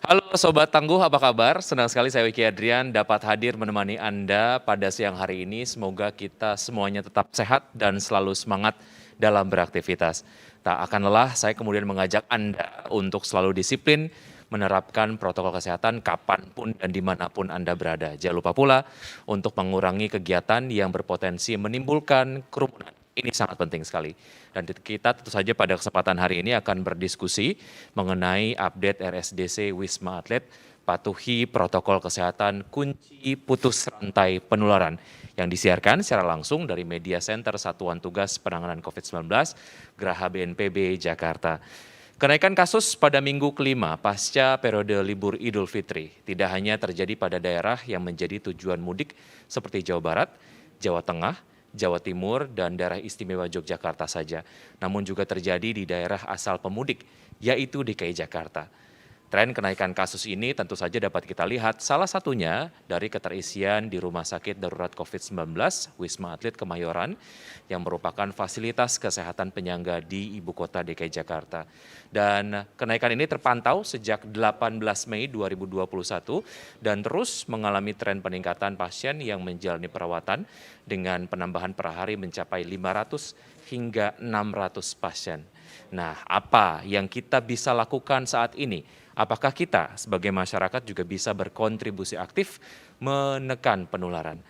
Halo Sobat Tangguh, apa kabar? Senang sekali saya Wiki Adrian dapat hadir menemani Anda pada siang hari ini. Semoga kita semuanya tetap sehat dan selalu semangat dalam beraktivitas. Tak akan lelah, saya kemudian mengajak Anda untuk selalu disiplin menerapkan protokol kesehatan kapanpun dan dimanapun Anda berada. Jangan lupa pula untuk mengurangi kegiatan yang berpotensi menimbulkan kerumunan. Ini sangat penting sekali. Dan kita tentu saja pada kesempatan hari ini akan berdiskusi mengenai update RSDC Wisma Atlet, patuhi protokol kesehatan kunci putus rantai penularan yang disiarkan secara langsung dari Media Center Satuan Tugas Penanganan COVID-19 Geraha BNPB Jakarta. Kenaikan kasus pada minggu kelima pasca periode libur Idul Fitri tidak hanya terjadi pada daerah yang menjadi tujuan mudik seperti Jawa Barat, Jawa Tengah, Jawa Timur, dan daerah istimewa Yogyakarta saja, namun juga terjadi di daerah asal pemudik, yaitu DKI Jakarta. Tren kenaikan kasus ini tentu saja dapat kita lihat salah satunya dari keterisian di Rumah Sakit Darurat COVID-19 Wisma Atlet Kemayoran yang merupakan fasilitas kesehatan penyangga di Ibu Kota DKI Jakarta. Dan kenaikan ini terpantau sejak 18 Mei 2021 dan terus mengalami tren peningkatan pasien yang menjalani perawatan dengan penambahan per hari mencapai 500 hingga 600 pasien. Nah, apa yang kita bisa lakukan saat ini? Apakah kita sebagai masyarakat juga bisa berkontribusi aktif menekan penularan?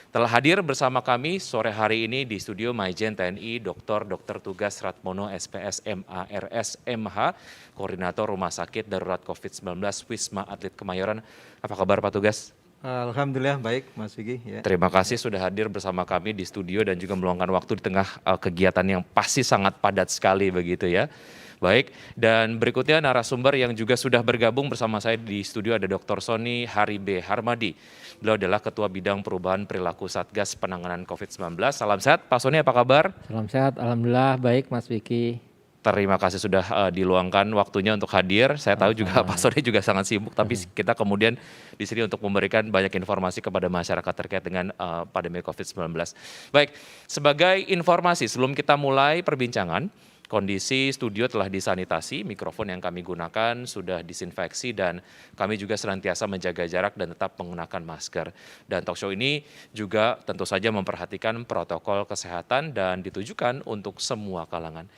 Telah hadir bersama kami sore hari ini di studio Maijen TNI Dr. Tugas Ratmono SPS MARS MH, Koordinator Rumah Sakit Darurat COVID-19 Wisma Atlet Kemayoran. Apa kabar Pak Tugas? Alhamdulillah baik Mas Vicky. Ya. Terima kasih sudah hadir bersama kami di studio dan juga meluangkan waktu di tengah kegiatan yang pasti sangat padat sekali begitu ya. Baik, dan berikutnya narasumber yang juga sudah bergabung bersama saya di studio ada Dr. Sony Haribe Harmadi. Beliau adalah Ketua Bidang Perubahan Perilaku Satgas Penanganan COVID-19. Salam sehat, Pak Sony apa kabar? Salam sehat, alhamdulillah baik Mas Vicky. Terima kasih sudah diluangkan waktunya untuk hadir. Saya tahu juga Pak Sony juga sangat sibuk, tapi kita kemudian di sini untuk memberikan banyak informasi kepada masyarakat terkait dengan pandemi COVID-19. Baik, sebagai informasi sebelum kita mulai perbincangan, kondisi studio telah disanitasi, mikrofon yang kami gunakan sudah disinfeksi dan kami juga senantiasa menjaga jarak dan tetap menggunakan masker. Dan talk show ini juga tentu saja memperhatikan protokol kesehatan dan ditujukan untuk semua kalangan.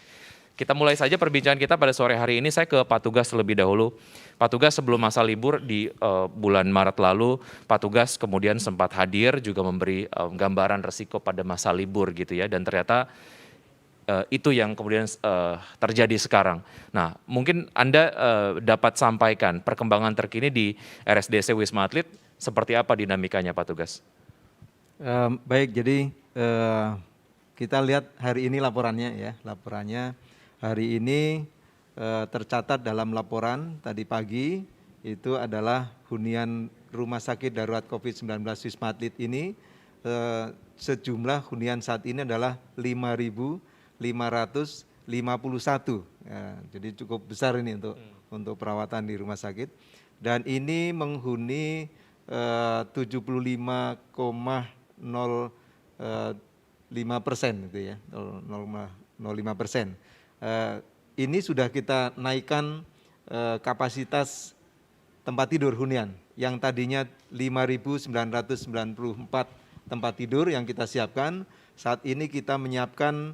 Kita mulai saja perbincangan kita pada sore hari ini. Saya ke Pak Tugas terlebih dahulu. Pak Tugas sebelum masa libur di bulan Maret lalu, Pak Tugas kemudian sempat hadir juga memberi gambaran resiko pada masa libur gitu ya. Dan ternyata itu yang kemudian terjadi sekarang. Nah, mungkin Anda dapat sampaikan perkembangan terkini di RSDC Wisma Atlet seperti apa dinamikanya Pak Tugas? Baik, jadi kita lihat hari ini laporannya ya. Laporannya hari ini tercatat dalam laporan tadi pagi itu adalah hunian Rumah Sakit Darurat COVID-19 Wisma Atlet ini sejumlah hunian saat ini adalah 5.551. Ya, jadi cukup besar ini untuk perawatan di rumah sakit. Dan ini menghuni 75,05% gitu ya, 0,05%. Ini sudah kita naikkan kapasitas tempat tidur hunian yang tadinya 5.994 tempat tidur yang kita siapkan, saat ini kita menyiapkan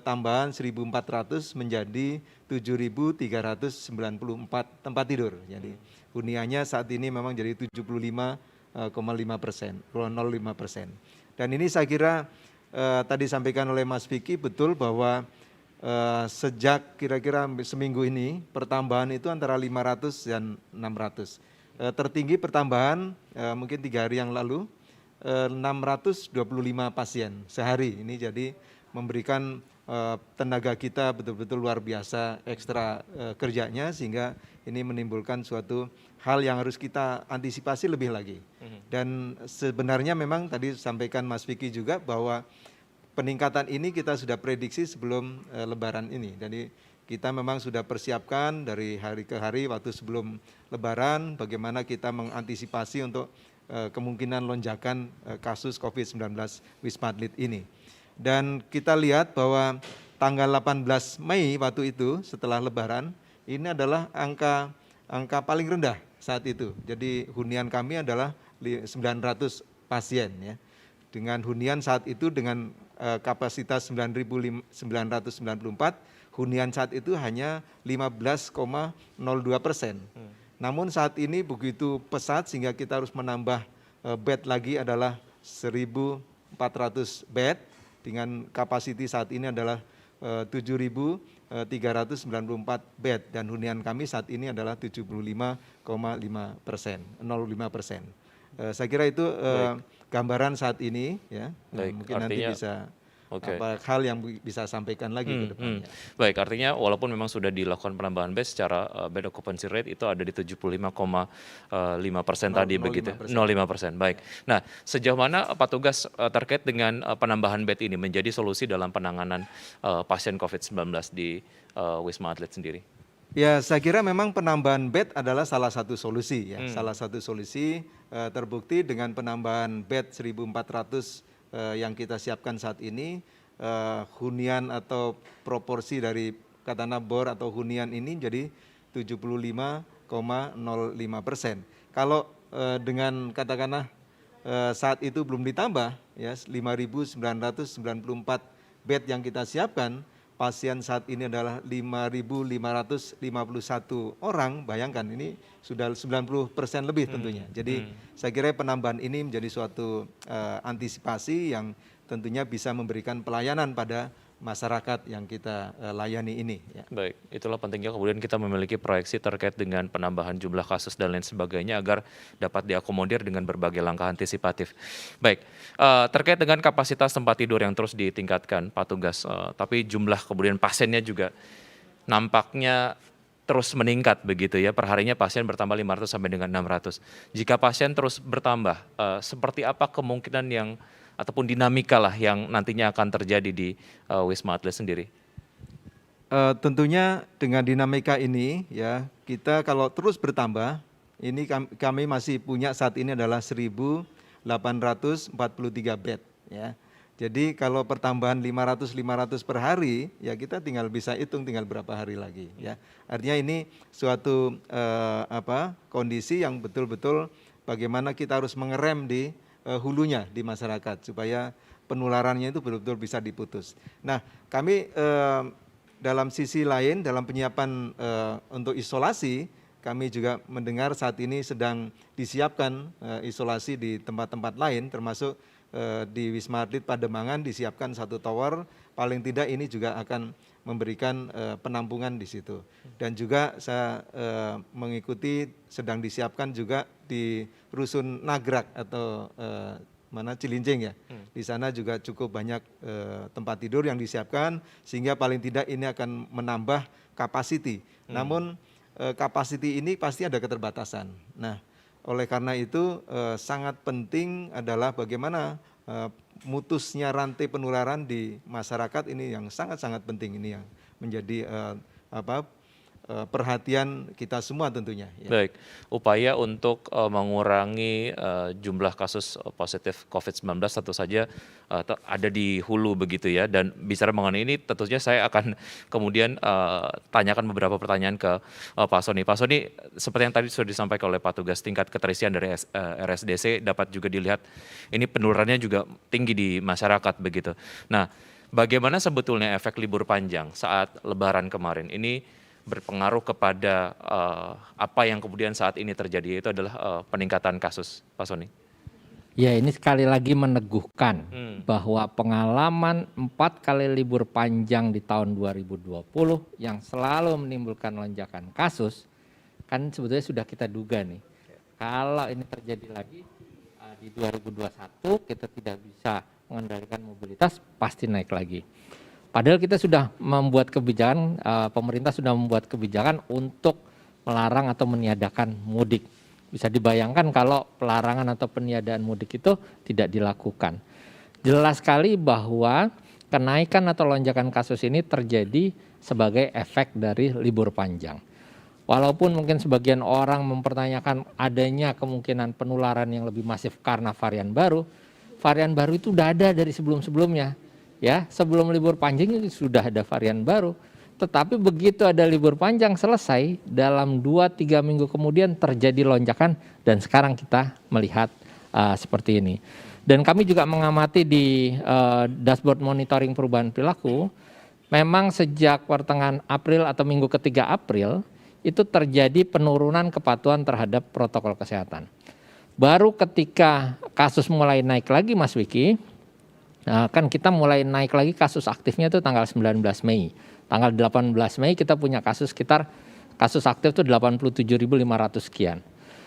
tambahan 1.400 menjadi 7.394 tempat tidur. Jadi huniannya saat ini memang jadi 75,5%, 0,05%. Dan ini saya kira tadi sampaikan oleh Mas Vicky betul bahwa sejak kira-kira seminggu ini pertambahan itu antara 500 dan 600. Tertinggi pertambahan mungkin 3 hari yang lalu 625 pasien sehari. Ini jadi memberikan tenaga kita betul-betul luar biasa ekstra kerjanya, sehingga ini menimbulkan suatu hal yang harus kita antisipasi lebih lagi. Dan sebenarnya memang tadi sampaikan Mas Vicky juga bahwa peningkatan ini kita sudah prediksi sebelum Lebaran ini. Jadi kita memang sudah persiapkan dari hari ke hari waktu sebelum Lebaran bagaimana kita mengantisipasi untuk kemungkinan lonjakan kasus COVID-19 Wisma Atlet ini. Dan kita lihat bahwa tanggal 18 Mei waktu itu setelah Lebaran ini adalah angka paling rendah saat itu. Jadi hunian kami adalah 900 pasien ya. Dengan hunian saat itu dengan kapasitas 9.994, hunian saat itu hanya 15,02%. Namun saat ini begitu pesat sehingga kita harus menambah bed lagi adalah 1.400 bed dengan kapasiti saat ini adalah 7.394 bed dan hunian kami saat ini adalah 75,5%, 0,5%. Saya kira itu gambaran saat ini ya. Baik, mungkin artinya, nanti bisa oke. apa hal yang bisa sampaikan lagi ke depannya. Baik, artinya walaupun memang sudah dilakukan penambahan bed secara bed occupancy rate itu ada di 75,5% tadi begitu, 0,5%. Baik. Nah, sejauh mana Pak Tugas terkait dengan penambahan bed ini menjadi solusi dalam penanganan pasien COVID-19 di Wisma Atlet sendiri? Ya, saya kira memang penambahan bed adalah salah satu solusi ya. Salah satu solusi terbukti dengan penambahan bed 1.400 yang kita siapkan saat ini, hunian atau proporsi dari katakanlah bor atau hunian ini jadi 75,05%. Kalau dengan katakanlah saat itu belum ditambah ya 5.994 bed yang kita siapkan, pasien saat ini adalah 5.551 orang, bayangkan ini sudah 90% lebih tentunya. Jadi saya kira penambahan ini menjadi suatu antisipasi yang tentunya bisa memberikan pelayanan pada masyarakat yang kita layani ini. Ya. Baik, itulah pentingnya kemudian kita memiliki proyeksi terkait dengan penambahan jumlah kasus dan lain sebagainya agar dapat diakomodir dengan berbagai langkah antisipatif. Baik, terkait dengan kapasitas tempat tidur yang terus ditingkatkan, Pak Tugas, tapi jumlah kemudian pasiennya juga nampaknya terus meningkat begitu ya, perharinya pasien bertambah 500 sampai dengan 600. Jika pasien terus bertambah, seperti apa kemungkinan yang ataupun dinamika lah yang nantinya akan terjadi di Wisma Atlet sendiri? Tentunya dengan dinamika ini ya kita kalau terus bertambah, ini kami masih punya saat ini adalah 1.843 bed ya. Jadi kalau pertambahan 500 per hari ya kita tinggal bisa hitung tinggal berapa hari lagi ya. Artinya ini suatu kondisi yang betul-betul bagaimana kita harus mengerem di hulunya di masyarakat supaya penularannya itu betul-betul bisa diputus. Nah, kami dalam sisi lain dalam penyiapan untuk isolasi, kami juga mendengar saat ini sedang disiapkan isolasi di tempat-tempat lain termasuk di Wisma Atlet Pademangan disiapkan satu tower, paling tidak ini juga akan memberikan penampungan di situ. Dan juga saya mengikuti sedang disiapkan juga di Rusun Nagrak atau Cilincing ya. Di sana juga cukup banyak tempat tidur yang disiapkan sehingga paling tidak ini akan menambah kapasiti. Namun kapasiti ini pasti ada keterbatasan. Nah, oleh karena itu sangat penting adalah bagaimana mutusnya rantai penularan di masyarakat ini yang sangat-sangat penting, ini yang menjadi perhatian kita semua tentunya. Ya. Baik, upaya untuk mengurangi jumlah kasus positif COVID-19 tentu saja ada di hulu begitu ya, dan bicara mengenai ini tentunya saya akan kemudian tanyakan beberapa pertanyaan ke Pak Sony. Pak Sony, seperti yang tadi sudah disampaikan oleh Pak Tugas, tingkat keterisian dari RSDC dapat juga dilihat ini penularannya juga tinggi di masyarakat begitu. Nah, bagaimana sebetulnya efek libur panjang saat Lebaran kemarin ini berpengaruh kepada apa yang kemudian saat ini terjadi, itu adalah peningkatan kasus, Pak Sony? Ya, ini sekali lagi meneguhkan bahwa pengalaman 4 kali libur panjang di tahun 2020 yang selalu menimbulkan lonjakan kasus, kan sebetulnya sudah kita duga nih. Kalau ini terjadi lagi di 2021 kita tidak bisa mengendalikan mobilitas, pasti naik lagi. Padahal kita sudah membuat kebijakan, pemerintah sudah membuat kebijakan untuk melarang atau meniadakan mudik. Bisa dibayangkan kalau pelarangan atau peniadaan mudik itu tidak dilakukan. Jelas sekali bahwa kenaikan atau lonjakan kasus ini terjadi sebagai efek dari libur panjang. Walaupun mungkin sebagian orang mempertanyakan adanya kemungkinan penularan yang lebih masif karena varian baru itu udah ada dari sebelum-sebelumnya. Ya, sebelum libur panjang itu sudah ada varian baru. tetapi begitu ada libur panjang selesai, dalam 2-3 minggu kemudian terjadi lonjakan dan sekarang kita melihat seperti ini. Dan kami juga mengamati di dashboard monitoring perubahan perilaku, memang sejak pertengahan April atau minggu ketiga April, itu terjadi penurunan kepatuhan terhadap protokol kesehatan. Baru ketika kasus mulai naik lagi Mas Wiki, kan kita mulai naik lagi kasus aktifnya itu tanggal 19 Mei. Tanggal 18 Mei kita punya kasus sekitar kasus aktif itu 87.500 sekian.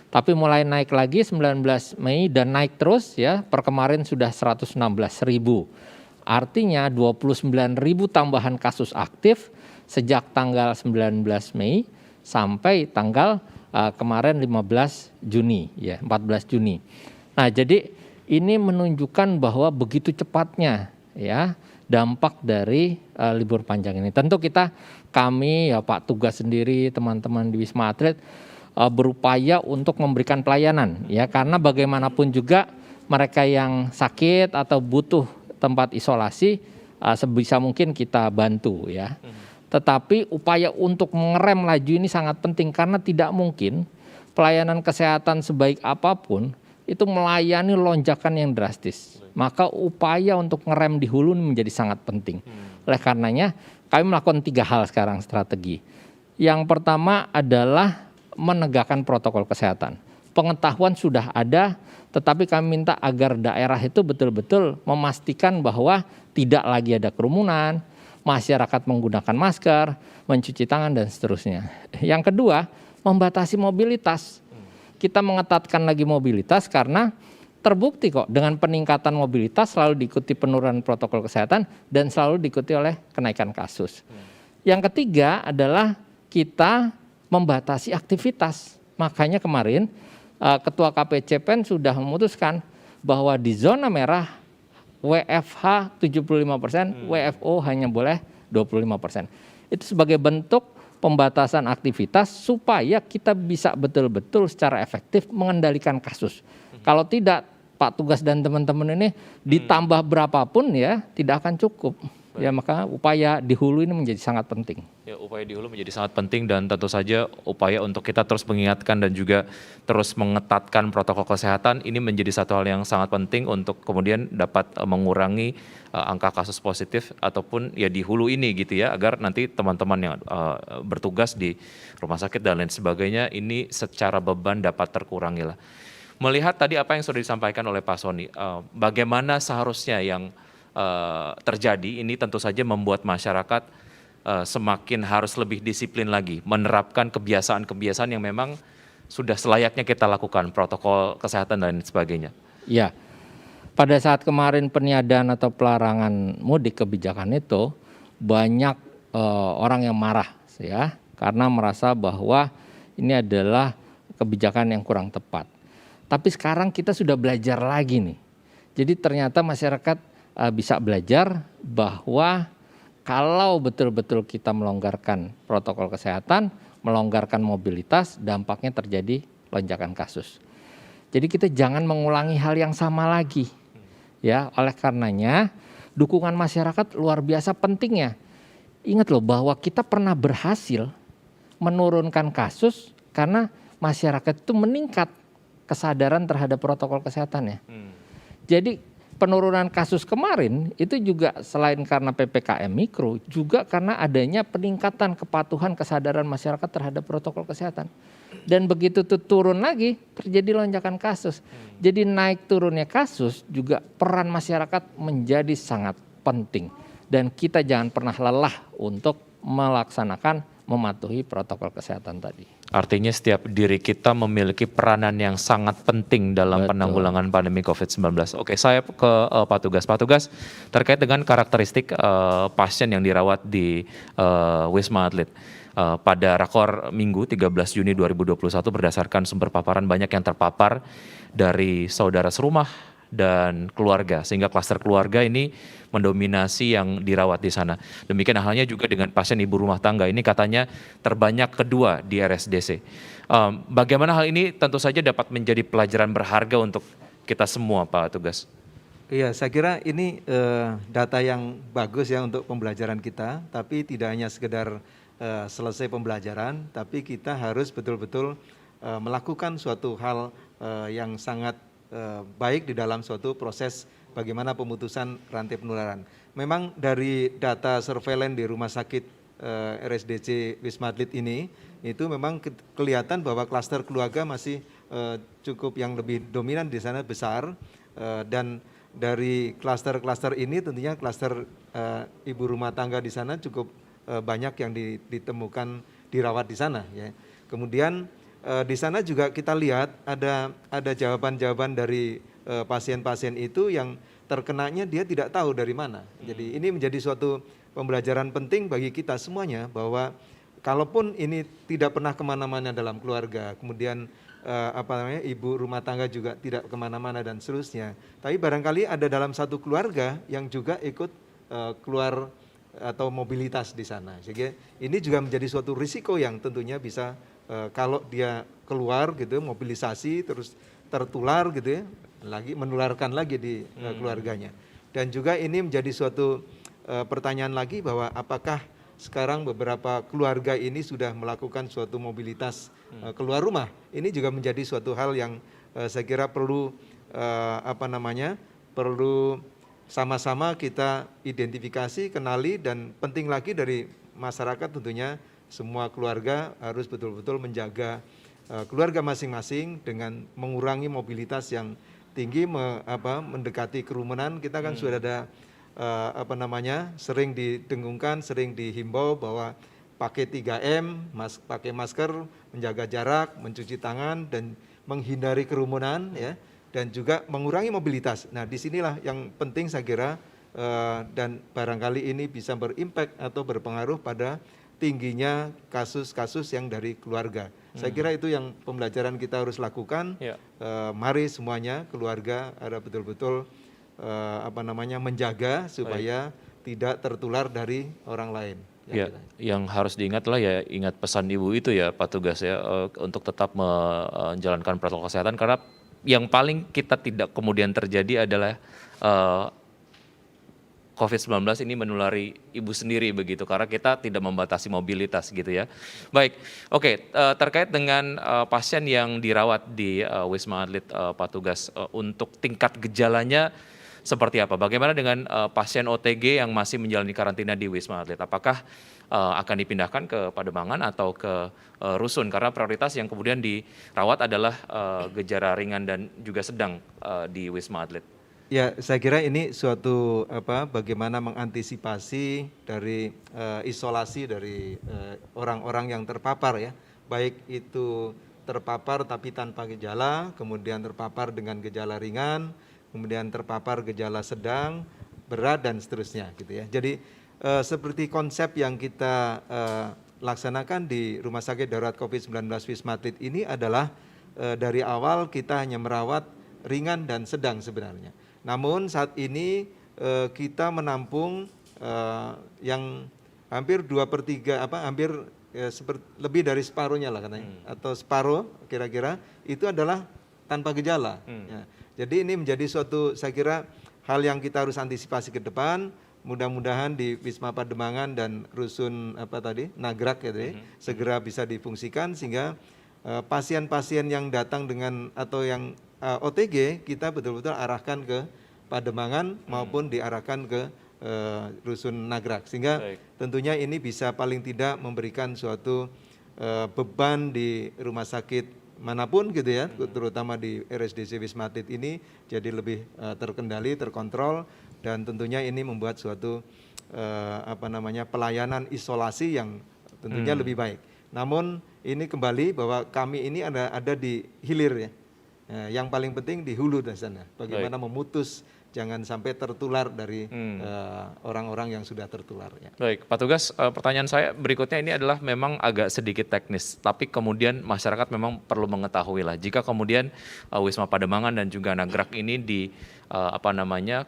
Tapi mulai naik lagi 19 Mei dan naik terus ya, per kemarin sudah 116.000. Artinya 29.000 tambahan kasus aktif sejak tanggal 19 Mei sampai tanggal kemarin 15 Juni ya, 14 Juni. Nah, jadi ini menunjukkan bahwa begitu cepatnya ya dampak dari libur panjang ini. Tentu kami ya Pak Tugas sendiri, teman-teman di Wisma Atlet berupaya untuk memberikan pelayanan ya, karena bagaimanapun juga mereka yang sakit atau butuh tempat isolasi sebisa mungkin kita bantu ya. Tetapi upaya untuk mengerem laju ini sangat penting karena tidak mungkin pelayanan kesehatan sebaik apapun itu melayani lonjakan yang drastis. Maka upaya untuk ngerem di hulu menjadi sangat penting. Oleh karenanya kami melakukan 3 hal sekarang strategi. Yang pertama adalah menegakkan protokol kesehatan. Pengetahuan sudah ada, tetapi kami minta agar daerah itu betul-betul memastikan bahwa tidak lagi ada kerumunan, masyarakat menggunakan masker, mencuci tangan dan seterusnya. Yang kedua, membatasi mobilitas. Kita mengetatkan lagi mobilitas karena terbukti kok dengan peningkatan mobilitas selalu diikuti penurunan protokol kesehatan dan selalu diikuti oleh kenaikan kasus. Yang ketiga adalah kita membatasi aktivitas. Makanya kemarin Ketua KPCPEN sudah memutuskan bahwa di zona merah WFH 75%, WFO hanya boleh 25%. Itu sebagai bentuk pembatasan aktivitas supaya kita bisa betul-betul secara efektif mengendalikan kasus. Kalau tidak, Pak Tugas dan teman-teman ini ditambah berapapun ya tidak akan cukup. Ya, maka upaya di hulu ini menjadi sangat penting. Ya, upaya di hulu menjadi sangat penting dan tentu saja upaya untuk kita terus mengingatkan dan juga terus mengetatkan protokol kesehatan ini menjadi satu hal yang sangat penting untuk kemudian dapat mengurangi angka kasus positif ataupun ya di hulu ini gitu ya, agar nanti teman-teman yang bertugas di rumah sakit dan lain sebagainya ini secara beban dapat terkurangi lah. Melihat tadi apa yang sudah disampaikan oleh Pak Sony, bagaimana seharusnya yang terjadi ini tentu saja membuat masyarakat semakin harus lebih disiplin lagi, menerapkan kebiasaan-kebiasaan yang memang sudah selayaknya kita lakukan, protokol kesehatan dan sebagainya. Ya, pada saat kemarin peniadaan atau pelarangan mudik kebijakan itu banyak orang yang marah ya, karena merasa bahwa ini adalah kebijakan yang kurang tepat. Tapi sekarang kita sudah belajar lagi nih. Jadi ternyata masyarakat bisa belajar bahwa kalau betul-betul kita melonggarkan protokol kesehatan, melonggarkan mobilitas, dampaknya terjadi lonjakan kasus. Jadi kita jangan mengulangi hal yang sama lagi. Ya, oleh karenanya dukungan masyarakat luar biasa pentingnya. Ingat loh bahwa kita pernah berhasil menurunkan kasus karena masyarakat itu meningkat kesadaran terhadap protokol kesehatannya. Jadi penurunan kasus kemarin itu juga selain karena PPKM Mikro, juga karena adanya peningkatan kepatuhan kesadaran masyarakat terhadap protokol kesehatan. Dan begitu itu turun lagi, terjadi lonjakan kasus. Jadi naik turunnya kasus juga peran masyarakat menjadi sangat penting. Dan kita jangan pernah lelah untuk melaksanakan, mematuhi protokol kesehatan tadi. Artinya setiap diri kita memiliki peranan yang sangat penting dalam penanggulangan pandemi COVID-19. Oke, saya ke Pak Tugas. Pak Tugas, terkait dengan karakteristik pasien yang dirawat di Wisma Atlet. Pada rakor Minggu 13 Juni 2021 berdasarkan sumber paparan banyak yang terpapar dari saudara serumah dan keluarga, sehingga klaster keluarga ini mendominasi yang dirawat di sana. Demikian halnya juga dengan pasien ibu rumah tangga, ini katanya terbanyak kedua di RSDC. Bagaimana hal ini tentu saja dapat menjadi pelajaran berharga untuk kita semua, Pak Tugas. Iya, saya kira ini data yang bagus ya untuk pembelajaran kita, tapi tidak hanya sekedar selesai pembelajaran, tapi kita harus betul-betul melakukan suatu hal yang sangat baik di dalam suatu proses bagaimana pemutusan rantai penularan. Memang dari data surveillance di rumah sakit RSDC Wisma Atlet ini, itu memang kelihatan bahwa klaster keluarga masih cukup yang lebih dominan di sana besar, dan dari klaster-klaster ini tentunya klaster ibu rumah tangga di sana cukup banyak yang ditemukan dirawat di sana ya. Kemudian di sana juga kita lihat ada jawaban-jawaban dari pasien-pasien itu yang terkenanya dia tidak tahu dari mana. Jadi ini menjadi suatu pembelajaran penting bagi kita semuanya bahwa kalaupun ini tidak pernah kemana-mana dalam keluarga, kemudian ibu rumah tangga juga tidak kemana-mana dan seterusnya. Tapi barangkali ada dalam satu keluarga yang juga ikut keluar atau mobilitas di sana. Sehingga ini juga menjadi suatu risiko yang tentunya bisa kalau dia keluar gitu, mobilisasi terus tertular gitu ya, lagi menularkan lagi di keluarganya. Dan juga ini menjadi suatu pertanyaan lagi bahwa apakah sekarang beberapa keluarga ini sudah melakukan suatu mobilitas keluar rumah. Ini juga menjadi suatu hal yang saya kira perlu perlu sama-sama kita identifikasi, kenali, dan penting lagi dari masyarakat tentunya semua keluarga harus betul-betul menjaga keluarga masing-masing dengan mengurangi mobilitas yang tinggi, mendekati kerumunan. Kita kan sudah ada sering didengungkan, sering dihimbau bahwa pakai 3M, pakai masker, menjaga jarak, mencuci tangan, dan menghindari kerumunan ya, dan juga mengurangi mobilitas. Nah, disinilah yang penting saya kira, dan barangkali ini bisa berimpact atau berpengaruh pada tingginya kasus-kasus yang dari keluarga. Saya kira itu yang pembelajaran kita harus lakukan. Mari semuanya keluarga ada betul-betul menjaga supaya tidak tertular dari orang lain. Ya, yang harus diingat lah ya, ingat pesan Ibu itu ya Pak Tugas ya, untuk tetap menjalankan protokol kesehatan, karena yang paling kita tidak kemudian terjadi adalah COVID-19 ini menulari ibu sendiri begitu, karena kita tidak membatasi mobilitas gitu ya. Baik, oke, terkait dengan pasien yang dirawat di Wisma Atlet Pak Tugas, untuk tingkat gejalanya seperti apa? Bagaimana dengan pasien OTG yang masih menjalani karantina di Wisma Atlet? Apakah akan dipindahkan ke Pademangan atau ke Rusun? Karena prioritas yang kemudian dirawat adalah gejala ringan dan juga sedang di Wisma Atlet. Ya, saya kira ini suatu bagaimana mengantisipasi dari isolasi dari orang-orang yang terpapar ya, baik itu terpapar tapi tanpa gejala, kemudian terpapar dengan gejala ringan, kemudian terpapar gejala sedang, berat, dan seterusnya gitu ya. Jadi seperti konsep yang kita laksanakan di Rumah Sakit Darurat COVID-19 Wisma Atlet ini adalah dari awal kita hanya merawat ringan dan sedang sebenarnya. Namun saat ini kita menampung yang hampir 2/3, lebih dari separuhnya lah katanya, atau separuh kira-kira itu adalah tanpa gejala. Ya. Jadi ini menjadi suatu, saya kira, hal yang kita harus antisipasi ke depan. Mudah-mudahan di Wisma Pademangan dan Rusun Nagrak gitu ya, segera bisa difungsikan sehingga pasien-pasien yang datang dengan atau yang OTG kita betul-betul arahkan ke Pademangan maupun diarahkan ke Rusun Nagrak, sehingga tentunya ini bisa paling tidak memberikan suatu beban di rumah sakit manapun gitu ya, terutama di RSDC Wisma Atlet ini jadi lebih terkendali, terkontrol, dan tentunya ini membuat suatu pelayanan isolasi yang tentunya lebih baik. Namun ini kembali bahwa kami ini ada di hilir ya. Yang paling penting di hulu di sana. Bagaimana memutus jangan sampai tertular dari orang-orang yang sudah tertular. Ya. Baik, Pak Tugas, pertanyaan saya berikutnya ini adalah memang agak sedikit teknis, tapi kemudian masyarakat memang perlu mengetahui lah. Jika kemudian Wisma Pademangan dan juga Nagrak ini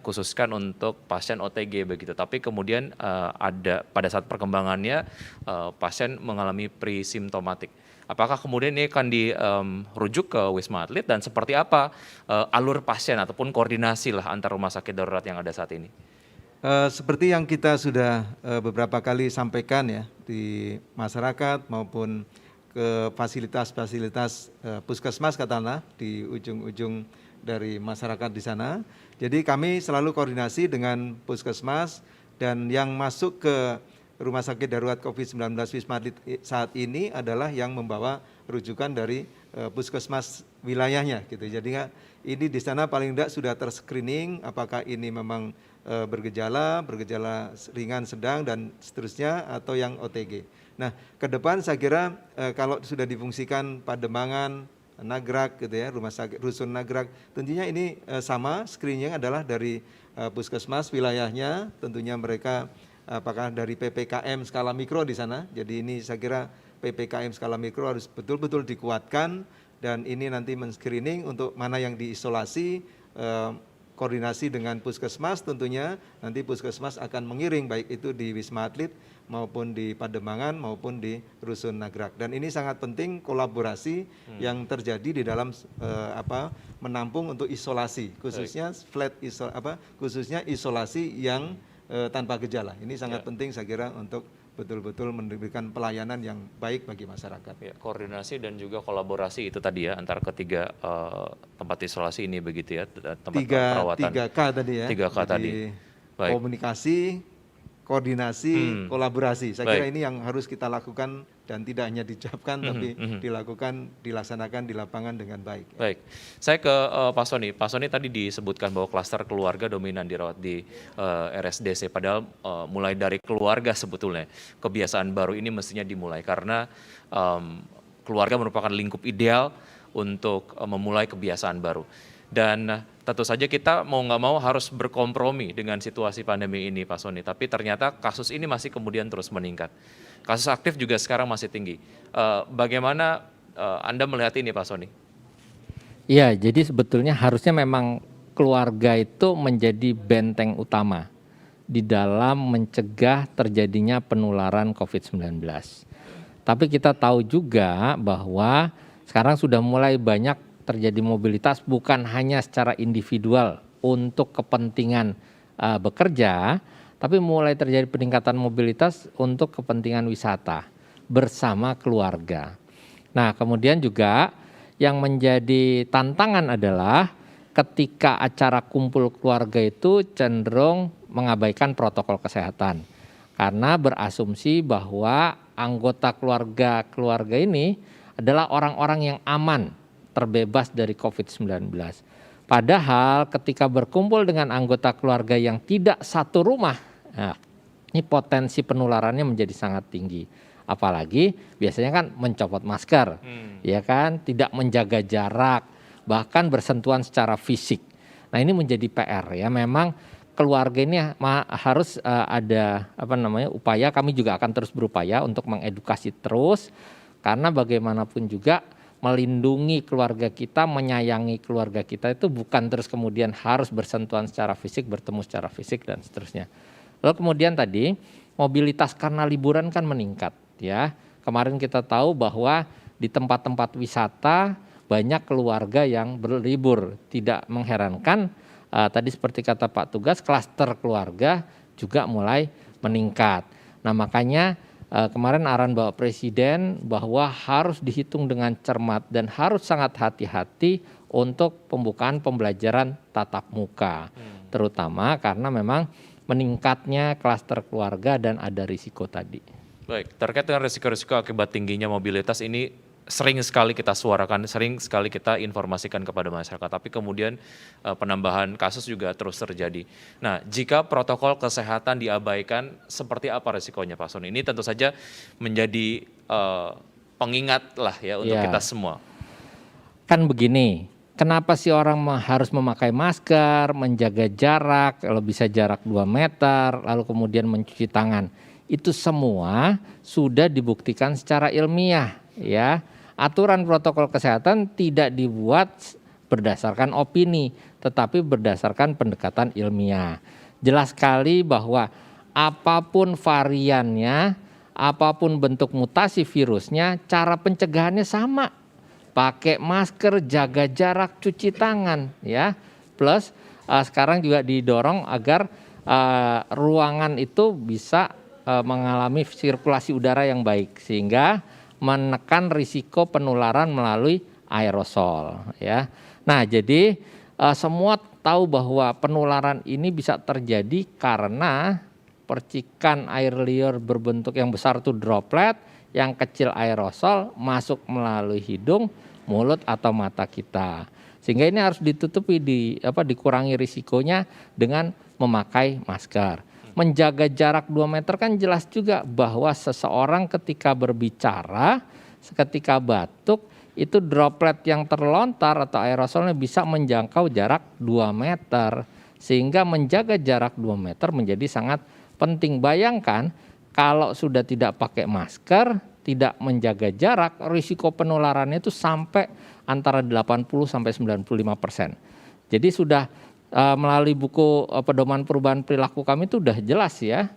khususkan untuk pasien OTG begitu, tapi kemudian ada pada saat perkembangannya pasien mengalami pre-simptomatik. Apakah kemudian ini akan dirujuk ke Wisma Atlet dan seperti apa alur pasien ataupun koordinasi lah antar rumah sakit darurat yang ada saat ini? Seperti yang kita sudah beberapa kali sampaikan ya di masyarakat maupun ke fasilitas-fasilitas puskesmas katakanlah di ujung-ujung dari masyarakat di sana. Jadi kami selalu koordinasi dengan puskesmas dan yang masuk ke Rumah Sakit Darurat COVID-19 Wisma Atlet saat ini adalah yang membawa rujukan dari puskesmas wilayahnya gitu. Jadi ini di sana paling tidak sudah terscreening apakah ini memang bergejala ringan, sedang dan seterusnya atau yang OTG. Nah, ke depan saya kira kalau sudah difungsikan Pademangan, Nagrak gitu ya, rumah sakit Rusun Nagrak, tentunya ini sama screening adalah dari puskesmas wilayahnya, tentunya mereka apakah dari PPKM skala mikro di sana. Jadi ini saya kira PPKM skala mikro harus betul-betul dikuatkan dan ini nanti men-screening untuk mana yang diisolasi, koordinasi dengan puskesmas tentunya nanti puskesmas akan mengiring baik itu di Wisma Atlet maupun di Pademangan maupun di Rusun Nagrak. Dan ini sangat penting kolaborasi yang terjadi di dalam menampung untuk isolasi khususnya khususnya isolasi yang tanpa gejala. Ini sangat penting saya kira untuk betul-betul memberikan pelayanan yang baik bagi masyarakat. Ya, koordinasi dan juga kolaborasi itu tadi ya antara ketiga tempat isolasi ini begitu ya, tempat perawatan. 3K tadi ya. 3K tadi. Baik. Komunikasi, koordinasi, kolaborasi. Saya kira Baik. ini yang harus kita lakukan dan tidak hanya diucapkan tapi dilaksanakan di lapangan dengan baik. Baik, saya ke Pak Soni. Pak Soni tadi disebutkan bahwa klaster keluarga dominan dirawat di RSDC. Padahal mulai dari keluarga sebetulnya kebiasaan baru ini mestinya dimulai karena keluarga merupakan lingkup ideal untuk memulai kebiasaan baru. Dan tentu saja kita mau nggak mau harus berkompromi dengan situasi pandemi ini Pak Soni. Tapi ternyata kasus ini masih kemudian terus meningkat. Kasus aktif juga sekarang masih tinggi. Bagaimana Anda melihat ini Pak Soni? Iya, jadi sebetulnya harusnya memang keluarga itu menjadi benteng utama di dalam mencegah terjadinya penularan COVID-19. Tapi kita tahu juga bahwa sekarang sudah mulai banyak terjadi mobilitas bukan hanya secara individual untuk kepentingan bekerja, tapi mulai terjadi peningkatan mobilitas untuk kepentingan wisata bersama keluarga. Nah, kemudian juga yang menjadi tantangan adalah ketika acara kumpul keluarga itu cenderung mengabaikan protokol kesehatan karena berasumsi bahwa anggota keluarga ini adalah orang-orang yang aman terbebas dari COVID-19. Padahal ketika berkumpul dengan anggota keluarga yang tidak satu rumah, nah, ini potensi penularannya menjadi sangat tinggi. Apalagi biasanya kan mencopot masker, ya kan, tidak menjaga jarak, bahkan bersentuhan secara fisik. Nah ini menjadi PR ya. Memang keluarga ini harus ada upaya. Kami juga akan terus berupaya untuk mengedukasi terus, karena bagaimanapun juga melindungi keluarga kita, menyayangi keluarga kita itu bukan terus kemudian harus bersentuhan secara fisik, bertemu secara fisik dan seterusnya. Lalu kemudian tadi mobilitas karena liburan kan meningkat ya. Kemarin kita tahu bahwa di tempat-tempat wisata banyak keluarga yang berlibur. Tidak mengherankan tadi seperti kata Pak Tugas, klaster keluarga juga mulai meningkat. Nah makanya kemarin arahan Bapak Presiden bahwa harus dihitung dengan cermat dan harus sangat hati-hati untuk pembukaan pembelajaran tatap muka. Terutama karena memang meningkatnya klaster keluarga dan ada risiko tadi. Baik, terkait dengan risiko-risiko akibat tingginya mobilitas ini sering sekali kita suarakan, sering sekali kita informasikan kepada masyarakat, tapi kemudian penambahan kasus juga terus terjadi. Nah, jika protokol kesehatan diabaikan, seperti apa resikonya Pak Soni? Ini tentu saja menjadi pengingat lah ya untuk kita semua. Kan begini, kenapa sih orang harus memakai masker, menjaga jarak, kalau bisa jarak 2 meter, lalu kemudian mencuci tangan? Itu semua sudah dibuktikan secara ilmiah ya. Aturan protokol kesehatan tidak dibuat berdasarkan opini, tetapi berdasarkan pendekatan ilmiah. Jelas sekali bahwa apapun variannya, apapun bentuk mutasi virusnya, cara pencegahannya sama. Pakai masker, jaga jarak, cuci tangan, ya. Plus sekarang juga didorong agar ruangan itu bisa mengalami sirkulasi udara yang baik, sehingga menekan risiko penularan melalui aerosol, ya. Nah, jadi semua tahu bahwa penularan ini bisa terjadi karena percikan air liur berbentuk yang besar itu droplet, yang kecil aerosol masuk melalui hidung, mulut atau mata kita. Sehingga ini harus ditutupi, dikurangi risikonya dengan memakai masker. Menjaga jarak 2 meter kan jelas juga bahwa seseorang ketika berbicara, ketika batuk, itu droplet yang terlontar atau aerosolnya bisa menjangkau jarak 2 meter. Sehingga menjaga jarak 2 meter menjadi sangat penting. Bayangkan kalau sudah tidak pakai masker, tidak menjaga jarak, risiko penularannya itu sampai antara 80 sampai 95%. Jadi sudah melalui buku pedoman perubahan perilaku kami itu udah jelas ya,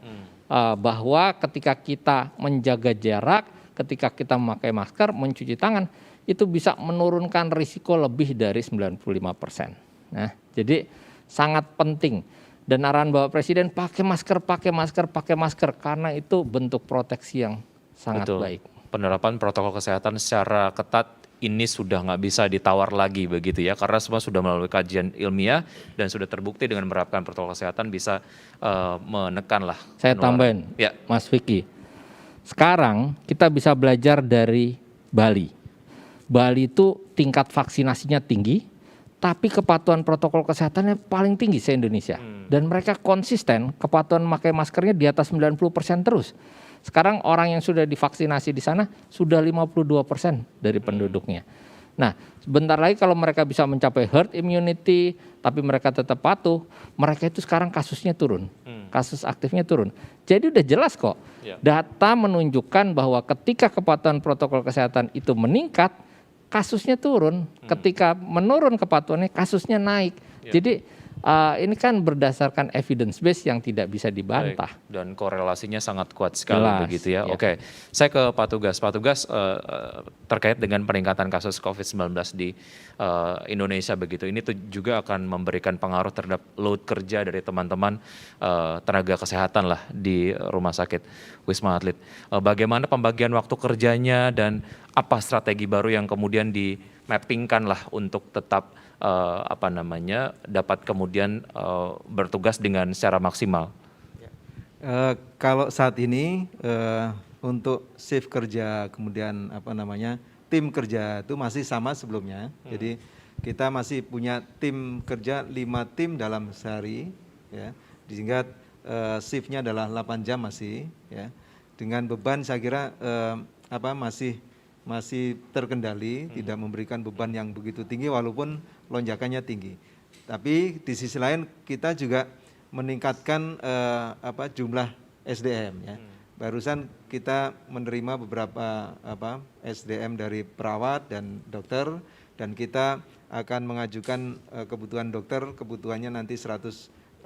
bahwa ketika kita menjaga jarak, ketika kita memakai masker, mencuci tangan, itu bisa menurunkan risiko lebih dari 95%. Nah, jadi sangat penting. Dan arahan Bapak Presiden pakai masker karena itu bentuk proteksi yang sangat baik. Penerapan protokol kesehatan secara ketat ini sudah nggak bisa ditawar lagi begitu ya, karena semua sudah melalui kajian ilmiah dan sudah terbukti dengan menerapkan protokol kesehatan bisa menekan lah. Saya tambahin, ya, Mas Vicky. Sekarang kita bisa belajar dari Bali. Bali itu tingkat vaksinasinya tinggi, tapi kepatuhan protokol kesehatannya paling tinggi se-Indonesia. Dan mereka konsisten, kepatuhan memakai maskernya di atas 90% terus. Sekarang orang yang sudah divaksinasi di sana sudah 52% dari penduduknya. Nah, sebentar lagi kalau mereka bisa mencapai herd immunity, tapi mereka tetap patuh, mereka itu sekarang kasusnya turun, kasus aktifnya turun. Jadi udah jelas kok, data menunjukkan bahwa ketika kepatuhan protokol kesehatan itu meningkat, kasusnya turun. Ketika menurun kepatuhannya, kasusnya naik. Jadi ini kan berdasarkan evidence base yang tidak bisa dibantah. Baik. Dan korelasinya sangat kuat sekali. Jelas, begitu ya. Oke, saya ke Pak Tugas. Pak Tugas, terkait dengan peningkatan kasus COVID-19 di Indonesia begitu, ini tuh juga akan memberikan pengaruh terhadap load kerja dari teman-teman tenaga kesehatan lah di rumah sakit Wisma Atlet. Bagaimana pembagian waktu kerjanya dan apa strategi baru yang kemudian di-mappingkan lah untuk tetap dapat kemudian bertugas dengan secara maksimal. Kalau saat ini untuk shift kerja, kemudian tim kerja itu masih sama sebelumnya. Jadi kita masih punya tim kerja 5 tim dalam sehari, ya. Sehingga shiftnya adalah 8 jam masih, ya. Dengan beban saya kira masih terkendali, tidak memberikan beban yang begitu tinggi walaupun lonjakannya tinggi. Tapi di sisi lain kita juga meningkatkan jumlah SDM, ya. Barusan kita menerima beberapa SDM dari perawat dan dokter, dan kita akan mengajukan kebutuhan dokter, kebutuhannya nanti 198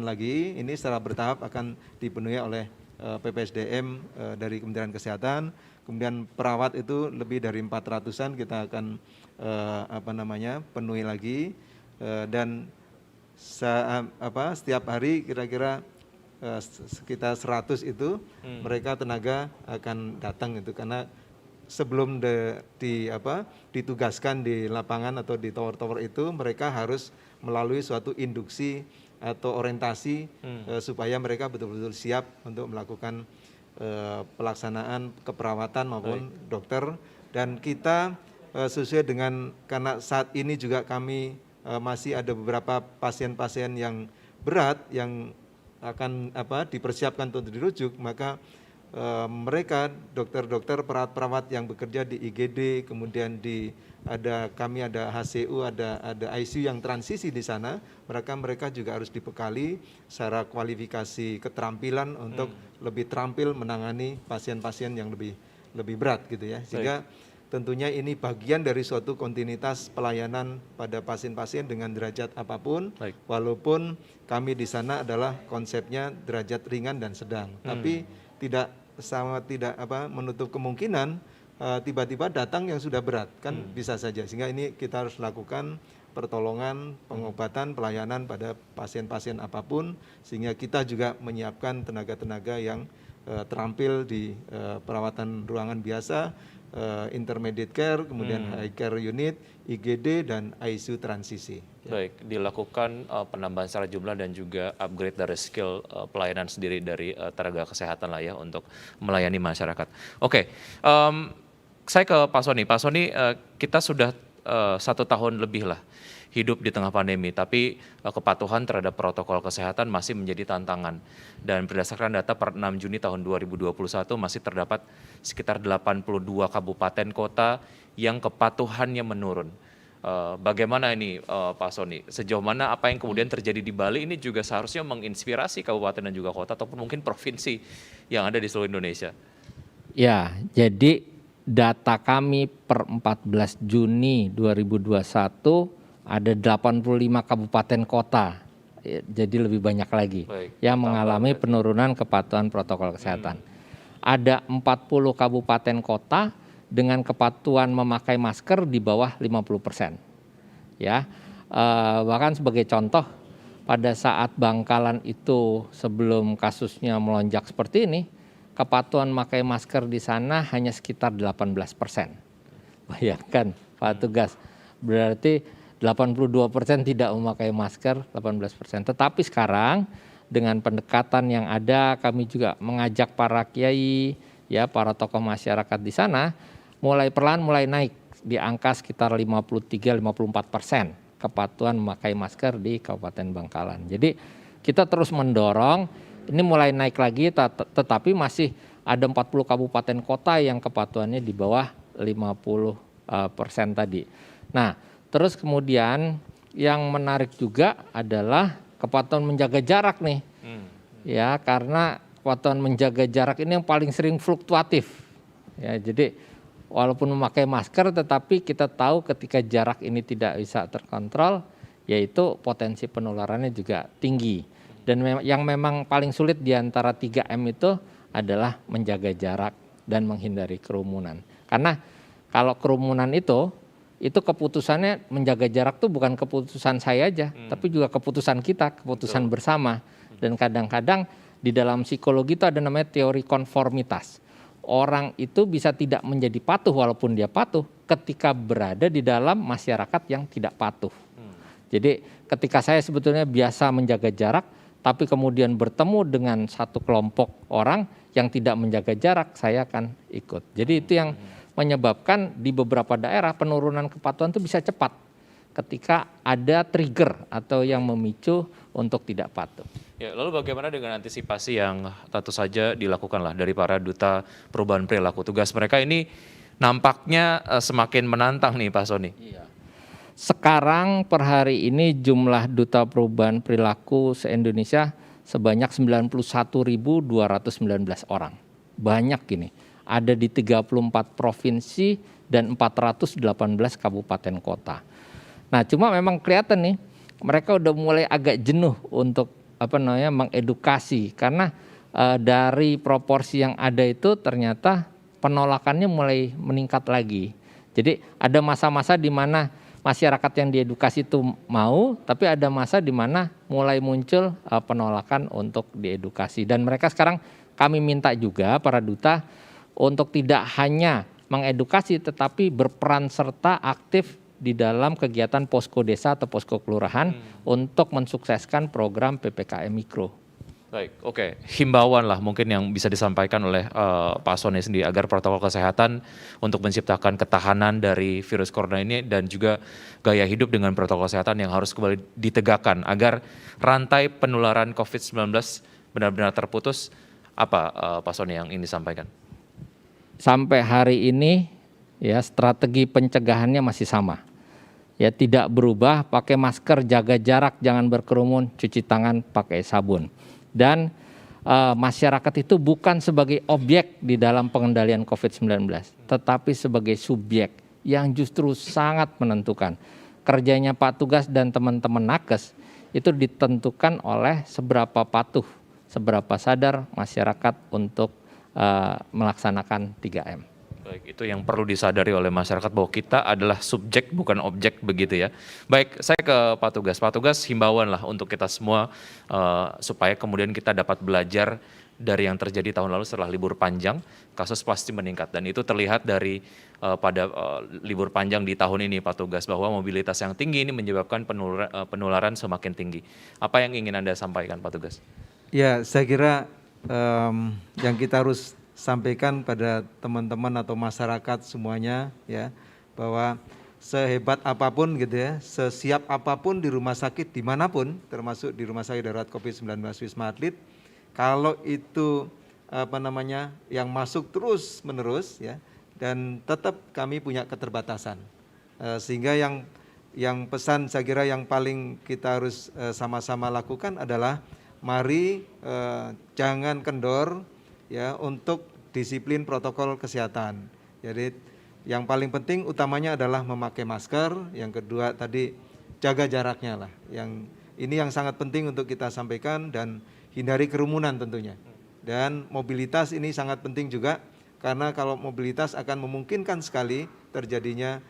lagi. Ini secara bertahap akan dipenuhi oleh PPSDM dari Kementerian Kesehatan. Kemudian perawat itu lebih dari 400-an kita akan penuhi lagi, dan setiap hari kira-kira sekitar 100 itu mereka tenaga akan datang itu, karena sebelum ditugaskan di lapangan atau di tower-tower itu mereka harus melalui suatu induksi atau orientasi supaya mereka betul-betul siap untuk melakukan pelaksanaan keperawatan maupun dokter. Dan kita sesuai dengan, karena saat ini juga kami masih ada beberapa pasien-pasien yang berat yang akan dipersiapkan untuk dirujuk, maka mereka dokter-dokter, perawat-perawat yang bekerja di IGD, kemudian kami ada HCU, ada ICU yang transisi di sana, mereka juga harus dibekali secara kualifikasi keterampilan untuk lebih terampil menangani pasien-pasien yang lebih berat gitu ya. Sehingga tentunya ini bagian dari suatu kontinuitas pelayanan pada pasien-pasien dengan derajat apapun, walaupun kami di sana adalah konsepnya derajat ringan dan sedang. Tapi tidak menutup kemungkinan tiba-tiba datang yang sudah berat, kan bisa saja. Sehingga ini kita harus lakukan pertolongan, pengobatan, pelayanan pada pasien-pasien apapun, sehingga kita juga menyiapkan tenaga-tenaga yang terampil di perawatan ruangan biasa, intermediate care, kemudian high care unit, IGD, dan ICU transisi. Baik, dilakukan penambahan secara jumlah dan juga upgrade dari skill pelayanan sendiri dari tenaga kesehatan lah ya untuk melayani masyarakat. Oke, saya ke Pak Sony. Pak Sony, kita sudah 1 tahun lebih lah hidup di tengah pandemi, tapi kepatuhan terhadap protokol kesehatan masih menjadi tantangan. Dan berdasarkan data per 6 Juni tahun 2021 masih terdapat sekitar 82 kabupaten kota yang kepatuhannya menurun. Bagaimana ini Pak Sony? Sejauh mana apa yang kemudian terjadi di Bali ini juga seharusnya menginspirasi kabupaten dan juga kota ataupun mungkin provinsi yang ada di seluruh Indonesia? Ya, jadi data kami per 14 Juni 2021 ada 85 kabupaten kota, jadi lebih banyak lagi yang mengalami penurunan kepatuhan protokol kesehatan. Ada 40 kabupaten kota dengan kepatuhan memakai masker di bawah 50%. Ya, bahkan sebagai contoh, pada saat Bangkalan itu sebelum kasusnya melonjak seperti ini, kepatuhan memakai masker di sana hanya sekitar 18%. Bayangkan Pak Tugas, berarti 82% tidak memakai masker, 18%. Tetapi sekarang dengan pendekatan yang ada, kami juga mengajak para kiai, ya para tokoh masyarakat di sana, mulai naik di angka sekitar 53-54% kepatuhan memakai masker di Kabupaten Bangkalan. Jadi kita terus mendorong, ini mulai naik lagi, tetapi masih ada 40 kabupaten kota yang kepatuhannya di bawah 50% tadi. Nah, terus kemudian yang menarik juga adalah kepatuhan menjaga jarak nih. Ya, karena kepatuhan menjaga jarak ini yang paling sering fluktuatif. Ya, jadi walaupun memakai masker tetapi kita tahu ketika jarak ini tidak bisa terkontrol, yaitu potensi penularannya juga tinggi. Dan yang memang paling sulit di antara 3M itu adalah menjaga jarak dan menghindari kerumunan. Karena kalau kerumunan itu keputusannya menjaga jarak tuh bukan keputusan saya aja, tapi juga keputusan kita, keputusan bersama. Dan kadang-kadang di dalam psikologi itu ada namanya teori konformitas. Orang itu bisa tidak menjadi patuh walaupun dia patuh ketika berada di dalam masyarakat yang tidak patuh. Jadi ketika saya sebetulnya biasa menjaga jarak, tapi kemudian bertemu dengan satu kelompok orang yang tidak menjaga jarak, saya akan ikut. Jadi itu yang menyebabkan di beberapa daerah penurunan kepatuhan itu bisa cepat ketika ada trigger atau yang memicu untuk tidak patuh. Ya, lalu bagaimana dengan antisipasi yang tentu saja dilakukanlah dari para duta perubahan perilaku? Tugas mereka ini nampaknya semakin menantang nih Pak Sony. Iya. Sekarang per hari ini jumlah duta perubahan perilaku se-Indonesia sebanyak 91.219 orang. Banyak ini. Ada di 34 provinsi dan 418 kabupaten kota. Nah, cuma memang kelihatan nih, mereka udah mulai agak jenuh untuk mengedukasi karena dari proporsi yang ada itu ternyata penolakannya mulai meningkat lagi. Jadi ada masa-masa di mana masyarakat yang diedukasi itu mau, tapi ada masa di mana mulai muncul penolakan untuk diedukasi. Dan mereka sekarang kami minta juga para duta untuk tidak hanya mengedukasi tetapi berperan serta aktif di dalam kegiatan posko desa atau posko kelurahan untuk mensukseskan program PPKM Mikro. Baik, oke. Himbauan lah mungkin yang bisa disampaikan oleh Pak Sony sendiri agar protokol kesehatan untuk menciptakan ketahanan dari virus corona ini dan juga gaya hidup dengan protokol kesehatan yang harus kembali ditegakkan agar rantai penularan COVID-19 benar-benar terputus. Apa Pak Sony yang ingin disampaikan? Sampai hari ini ya strategi pencegahannya masih sama. Ya tidak berubah, pakai masker, jaga jarak, jangan berkerumun, cuci tangan, pakai sabun. Dan masyarakat itu bukan sebagai objek di dalam pengendalian COVID-19, tetapi sebagai subjek yang justru sangat menentukan. Kerjanya Pak Tugas dan teman-teman nakes itu ditentukan oleh seberapa patuh, seberapa sadar masyarakat untuk melaksanakan 3M. Baik, itu yang perlu disadari oleh masyarakat bahwa kita adalah subjek bukan objek begitu ya. Baik, saya ke Pak Tugas. Pak Tugas, himbauan lah untuk kita semua supaya kemudian kita dapat belajar dari yang terjadi tahun lalu setelah libur panjang, kasus pasti meningkat dan itu terlihat dari pada libur panjang di tahun ini Pak Tugas bahwa mobilitas yang tinggi ini menyebabkan penularan semakin tinggi. Apa yang ingin Anda sampaikan Pak Tugas? Ya, saya kira yang kita harus sampaikan pada teman-teman atau masyarakat semuanya ya bahwa sehebat apapun gitu ya, sesiap apapun di rumah sakit dimanapun, termasuk di rumah sakit darurat COVID-19 Wisma Atlet, kalau itu yang masuk terus menerus ya, dan tetap kami punya keterbatasan, sehingga yang pesan saya kira yang paling kita harus sama-sama lakukan adalah mari jangan kendor ya untuk disiplin protokol kesehatan. Jadi yang paling penting utamanya adalah memakai masker, yang kedua tadi jaga jaraknya lah. Ini yang sangat penting untuk kita sampaikan dan hindari kerumunan tentunya. Dan mobilitas ini sangat penting juga karena kalau mobilitas akan memungkinkan sekali terjadinya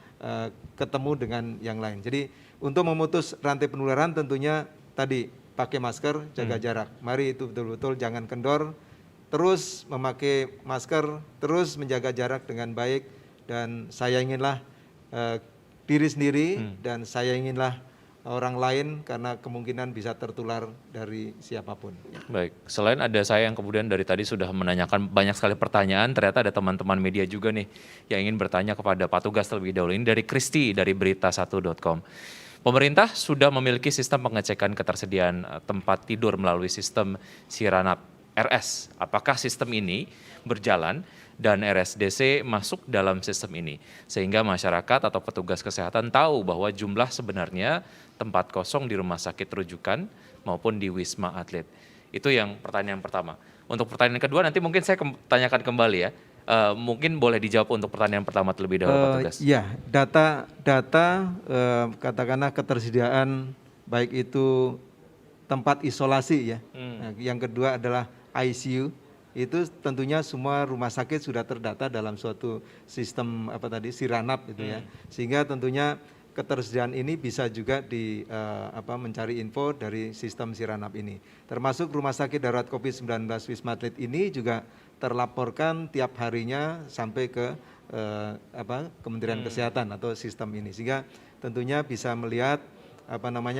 ketemu dengan yang lain. Jadi untuk memutus rantai penularan tentunya tadi pakai masker, jaga jarak. Mari itu betul-betul jangan kendor, terus memakai masker, terus menjaga jarak dengan baik, dan sayanginlah diri sendiri dan sayanginlah orang lain karena kemungkinan bisa tertular dari siapapun. Baik, selain ada saya yang kemudian dari tadi sudah menanyakan banyak sekali pertanyaan, ternyata ada teman-teman media juga nih yang ingin bertanya kepada Pak Tugas terlebih dahulu. Ini dari Kristi dari berita1.com. Pemerintah sudah memiliki sistem pengecekan ketersediaan tempat tidur melalui sistem Siranap RS. Apakah sistem ini berjalan dan RSDC masuk dalam sistem ini? Sehingga masyarakat atau petugas kesehatan tahu bahwa jumlah sebenarnya tempat kosong di rumah sakit rujukan maupun di Wisma Atlet. Itu yang pertanyaan pertama. Untuk pertanyaan kedua nanti mungkin saya tanyakan kembali ya. Mungkin boleh dijawab untuk pertanyaan pertama terlebih dahulu Pak Tugas. Ya, data katakanlah ketersediaan baik itu tempat isolasi ya. Nah, yang kedua adalah ICU. Itu tentunya semua rumah sakit sudah terdata dalam suatu sistem Siranap gitu ya. Sehingga tentunya ketersediaan ini bisa juga mencari info dari sistem Siranap ini. Termasuk rumah sakit darurat COVID-19 Wisma Atlet ini juga terlaporkan tiap harinya sampai ke Kementerian Kesehatan atau sistem ini, sehingga tentunya bisa melihat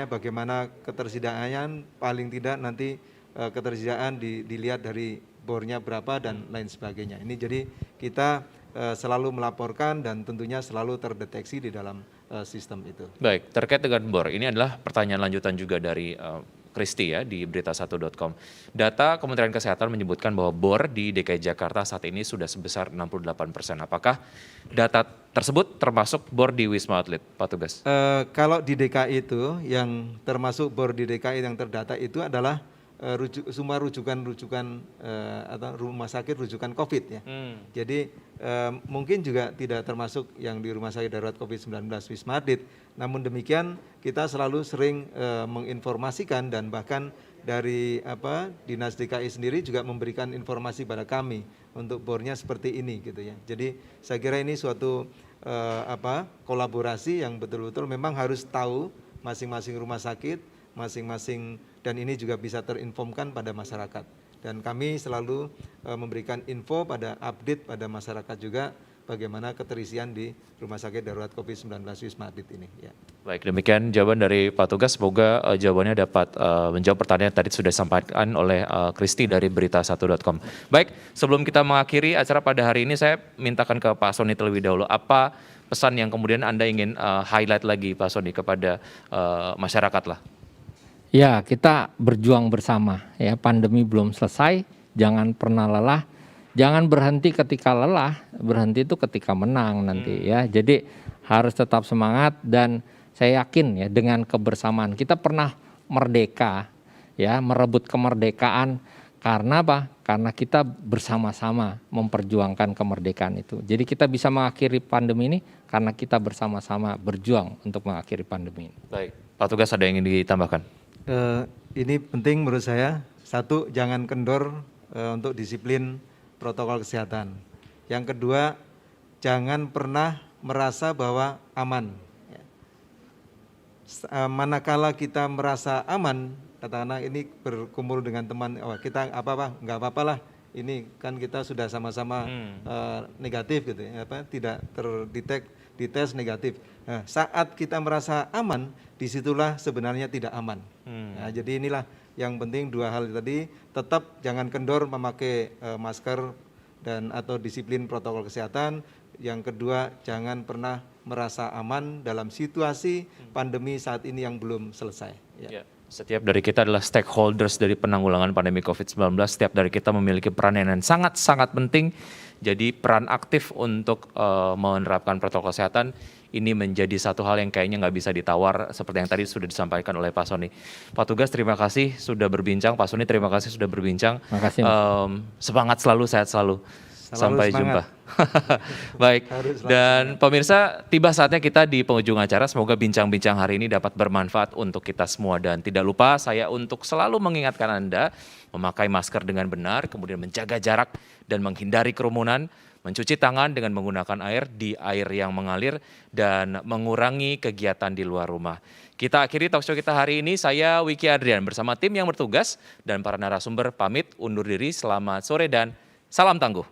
bagaimana ketersediaan, paling tidak nanti ketersediaan dilihat dari bornya berapa dan lain sebagainya. Ini jadi kita selalu melaporkan dan tentunya selalu terdeteksi di dalam sistem itu. Baik, terkait dengan bor, ini adalah pertanyaan lanjutan juga dari Kristi ya di berita1.com. Data Kementerian Kesehatan menyebutkan bahwa bor di DKI Jakarta saat ini sudah sebesar 68%. Apakah data tersebut termasuk bor di Wisma Atlet, Pak Tugas? Kalau di DKI itu yang termasuk bor di DKI yang terdata itu adalah semua rujukan atau rumah sakit rujukan COVID ya. Jadi mungkin juga tidak termasuk yang di rumah sakit darurat COVID-19 Wisma Atlet. Namun demikian kita selalu sering menginformasikan dan bahkan dari Dinas DKI sendiri juga memberikan informasi pada kami untuk bornya seperti ini gitu ya. Jadi saya kira ini suatu kolaborasi yang betul-betul memang harus tahu masing-masing rumah sakit, masing-masing, dan ini juga bisa terinformkan pada masyarakat. Dan kami selalu memberikan info update pada masyarakat juga bagaimana keterisian di Rumah Sakit Darurat COVID-19 Wisma Atlet ini. Ya. Baik, demikian jawaban dari Pak Tugas. Semoga jawabannya dapat menjawab pertanyaan yang tadi sudah disampaikan oleh Kristi dari berita1.com. Baik, sebelum kita mengakhiri acara pada hari ini, saya mintakan ke Pak Sony terlebih dahulu. Apa pesan yang kemudian Anda ingin highlight lagi Pak Sony kepada masyarakat lah? Ya, kita berjuang bersama ya. Pandemi belum selesai, jangan pernah lelah. Jangan berhenti ketika lelah, berhenti itu ketika menang nanti ya. Jadi harus tetap semangat dan saya yakin ya dengan kebersamaan. Kita pernah merdeka ya, merebut kemerdekaan karena apa? Karena kita bersama-sama memperjuangkan kemerdekaan itu. Jadi kita bisa mengakhiri pandemi ini karena kita bersama-sama berjuang untuk mengakhiri pandemi ini. Baik, Pak Tugas ada yang ingin ditambahkan? Ini penting menurut saya. Satu, jangan kendor untuk disiplin protokol kesehatan. Yang kedua, jangan pernah merasa bahwa aman. Manakala kita merasa aman, katakanlah ini berkumpul dengan teman, oh kita nggak apa-apalah, ini kan kita sudah sama-sama negatif gitu ya, tidak dites negatif. Nah, saat kita merasa aman, disitulah sebenarnya tidak aman. Nah, jadi inilah yang penting dua hal tadi, tetap jangan kendor memakai masker dan atau disiplin protokol kesehatan. Yang kedua, jangan pernah merasa aman dalam situasi pandemi saat ini yang belum selesai. Ya. Setiap dari kita adalah stakeholders dari penanggulangan pandemi COVID-19. Setiap dari kita memiliki peran yang sangat-sangat penting. Jadi peran aktif untuk menerapkan protokol kesehatan ini menjadi satu hal yang kayaknya nggak bisa ditawar seperti yang tadi sudah disampaikan oleh Pak Sony. Pak Tugas, terima kasih sudah berbincang. Pak Sony, terima kasih sudah berbincang. Makasih. Semangat selalu, sehat selalu. Sampai semangat. jumpa. Baik, dan pemirsa, tiba saatnya kita di penghujung acara. Semoga bincang-bincang hari ini dapat bermanfaat untuk kita semua. Dan tidak lupa saya untuk selalu mengingatkan Anda memakai masker dengan benar, kemudian menjaga jarak dan menghindari kerumunan, mencuci tangan dengan menggunakan air di air yang mengalir, dan mengurangi kegiatan di luar rumah. Kita akhiri talkshow kita hari ini. Saya Wiki Adrian bersama tim yang bertugas dan para narasumber pamit undur diri. Selamat sore dan salam tangguh.